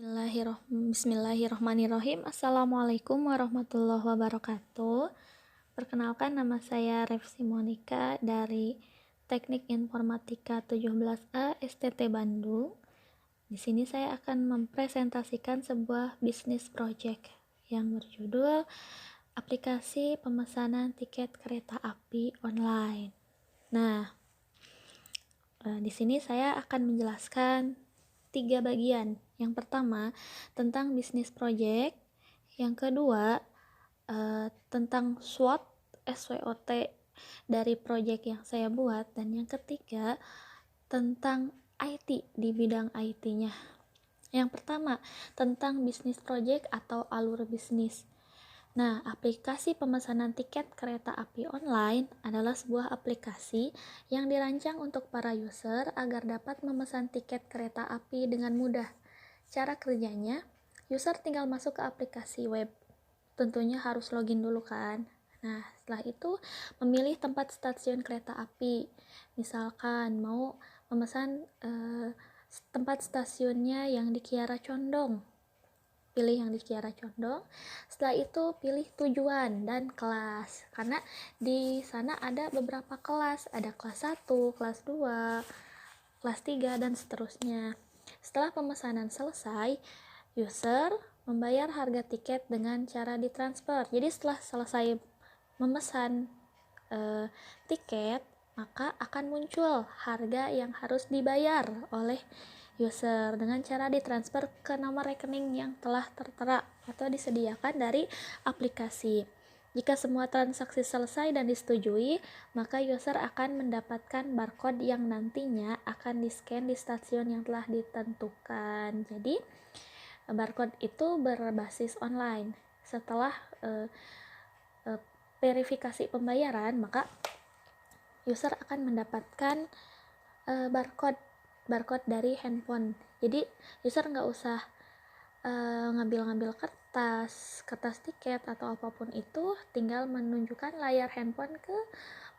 Bismillahirrahmanirrahim. Assalamualaikum warahmatullahi wabarakatuh. Perkenalkan, nama saya Refsi Monika dari Teknik Informatika 17A STT Bandung. Di sini saya akan mempresentasikan sebuah bisnis project yang berjudul aplikasi pemesanan tiket kereta api online. Nah, di sini saya akan menjelaskan 3 bagian. Yang pertama, tentang bisnis project. Yang kedua, tentang SWOT dari project yang saya buat. Dan yang ketiga, tentang IT di bidang IT-nya. Yang pertama, tentang bisnis project atau alur bisnis. Nah, aplikasi pemesanan tiket kereta api online adalah sebuah aplikasi yang dirancang untuk para user agar dapat memesan tiket kereta api dengan mudah. Cara kerjanya, user tinggal masuk ke aplikasi web. Tentunya harus login dulu kan. Nah, setelah itu memilih tempat stasiun kereta api. Misalkan mau memesan tempat stasiunnya yang di Kiara Condong. Pilih yang di Kiara Condong. Setelah itu pilih tujuan dan kelas, karena di sana ada beberapa kelas, ada kelas 1, kelas 2, kelas 3 dan seterusnya. Setelah pemesanan selesai, user membayar harga tiket dengan cara ditransfer. Jadi setelah selesai memesan tiket, maka akan muncul harga yang harus dibayar oleh user dengan cara ditransfer ke nomor rekening yang telah tertera atau disediakan dari aplikasi. Jika semua transaksi selesai dan disetujui, maka user akan mendapatkan barcode yang nantinya akan di-scan di stasiun yang telah ditentukan. Jadi, barcode itu berbasis online. Setelah verifikasi pembayaran, maka user akan mendapatkan barcode dari handphone. Jadi user nggak usah ngambil-ngambil kertas tiket atau apapun itu, tinggal menunjukkan layar handphone ke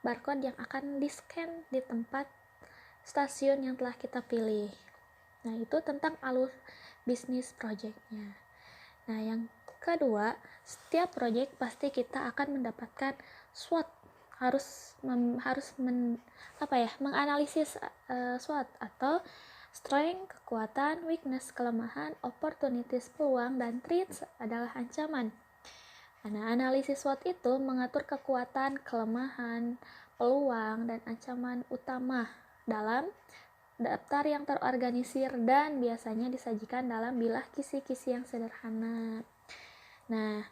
barcode yang akan di-scan di tempat stasiun yang telah kita pilih. Nah, itu tentang alur bisnis projectnya. Nah, yang kedua, setiap project pasti kita akan mendapatkan SWOT. Harus menganalisis SWOT atau strength, kekuatan, weakness, kelemahan, opportunities, peluang, dan threats adalah ancaman. Nah, analisis SWOT itu mengatur kekuatan, kelemahan, peluang, dan ancaman utama dalam daftar yang terorganisir dan biasanya disajikan dalam bilah kisi-kisi yang sederhana. Nah,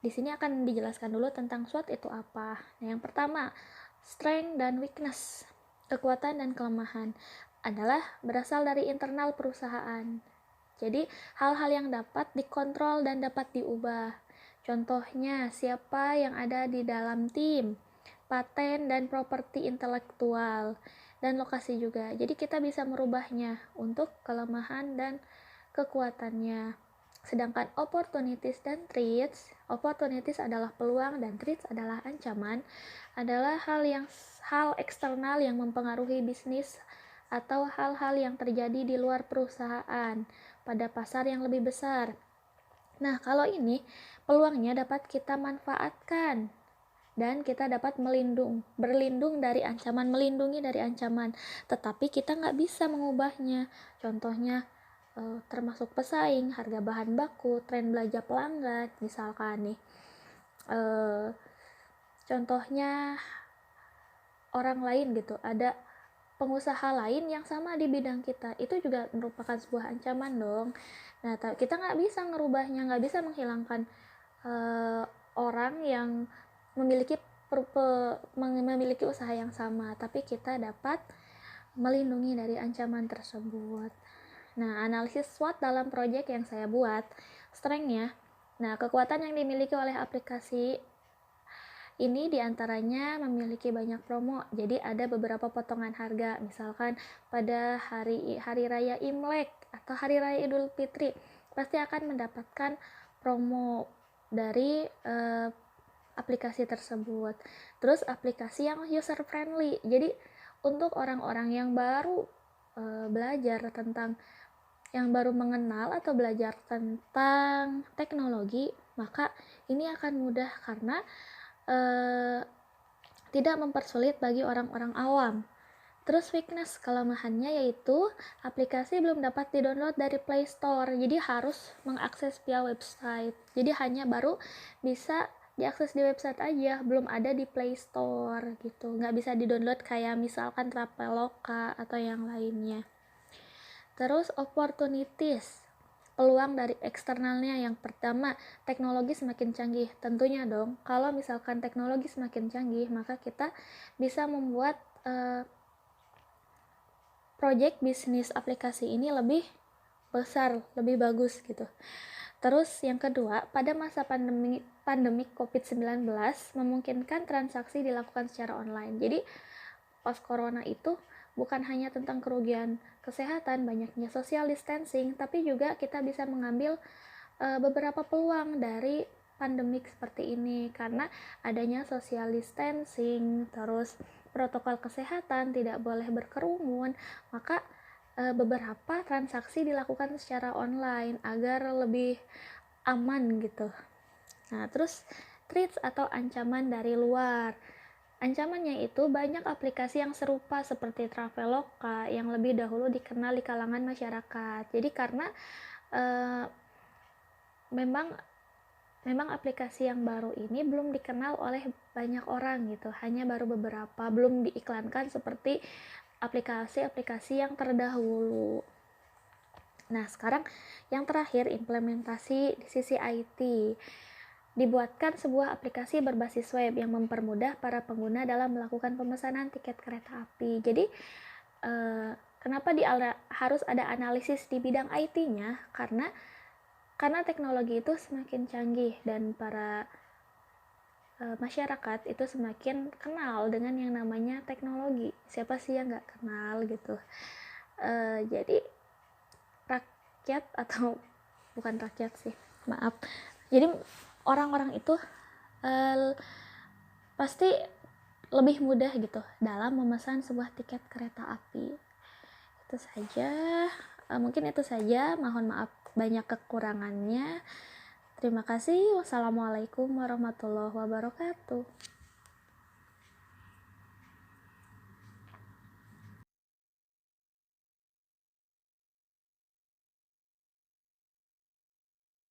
di sini akan dijelaskan dulu tentang SWOT itu apa. Nah, yang pertama, strength dan weakness, kekuatan dan kelemahan adalah berasal dari internal perusahaan. Jadi, hal-hal yang dapat dikontrol dan dapat diubah. Contohnya, siapa yang ada di dalam tim, paten dan properti intelektual, dan lokasi juga. Jadi kita bisa merubahnya untuk kelemahan dan kekuatannya. Sedangkan opportunities dan threats, opportunities adalah peluang dan threats adalah ancaman, adalah hal eksternal yang mempengaruhi bisnis atau hal-hal yang terjadi di luar perusahaan pada pasar yang lebih besar. Nah, kalau ini peluangnya dapat kita manfaatkan dan kita dapat berlindung dari ancaman, melindungi dari ancaman, tetapi kita nggak bisa mengubahnya. Contohnya termasuk pesaing, harga bahan baku, tren belanja pelanggan, misalkan nih. Contohnya orang lain gitu, ada pengusaha lain yang sama di bidang kita, itu juga merupakan sebuah ancaman dong. Nah, kita nggak bisa ngerubahnya, nggak bisa menghilangkan orang yang memiliki usaha yang sama, tapi kita dapat melindungi dari ancaman tersebut. Nah, analisis SWOT dalam proyek yang saya buat, strength-nya. Nah, kekuatan yang dimiliki oleh aplikasi ini diantaranya memiliki banyak promo. Jadi ada beberapa potongan harga, misalkan pada hari raya Imlek atau hari raya Idul Fitri, pasti akan mendapatkan promo dari aplikasi tersebut. Terus aplikasi yang user friendly, jadi untuk orang-orang yang baru belajar tentang yang baru mengenal atau belajar tentang teknologi, maka ini akan mudah karena tidak mempersulit bagi orang-orang awam. Terus weakness kelemahannya yaitu aplikasi belum dapat di-download dari Play Store, jadi harus mengakses via website. Jadi hanya baru bisa diakses di website aja, belum ada di Play Store gitu. Nggak bisa di-download kayak misalkan Traveloka atau yang lainnya. Terus opportunities, peluang dari eksternalnya. Yang pertama, teknologi semakin canggih. Tentunya dong, kalau misalkan teknologi semakin canggih, maka kita bisa membuat project bisnis aplikasi ini lebih besar, lebih bagus gitu. Terus yang kedua, pada masa pandemi COVID-19 memungkinkan transaksi dilakukan secara online. Jadi pas corona itu bukan hanya tentang kerugian kesehatan, banyaknya social distancing, tapi juga kita bisa mengambil beberapa peluang dari pandemik seperti ini karena adanya social distancing, terus protokol kesehatan, tidak boleh berkerumun, maka beberapa transaksi dilakukan secara online agar lebih aman gitu. Nah, terus threats atau ancaman dari luar. Ancamannya itu banyak aplikasi yang serupa seperti Traveloka yang lebih dahulu dikenal di kalangan masyarakat. Jadi karena memang aplikasi yang baru ini belum dikenal oleh banyak orang gitu, hanya baru beberapa, belum diiklankan seperti aplikasi-aplikasi yang terdahulu. Nah, sekarang yang terakhir, implementasi di sisi IT. Dibuatkan sebuah aplikasi berbasis web yang mempermudah para pengguna dalam melakukan pemesanan tiket kereta api. Jadi, kenapa harus ada analisis di bidang IT-nya? Karena teknologi itu semakin canggih dan para masyarakat itu semakin kenal dengan yang namanya teknologi. Siapa sih yang nggak kenal gitu. Jadi rakyat atau bukan rakyat sih, maaf. Jadi orang-orang itu pasti lebih mudah gitu dalam memesan sebuah tiket kereta api. Itu saja, mungkin itu saja. Mohon maaf banyak kekurangannya. Terima kasih. Wassalamualaikum warahmatullahi wabarakatuh.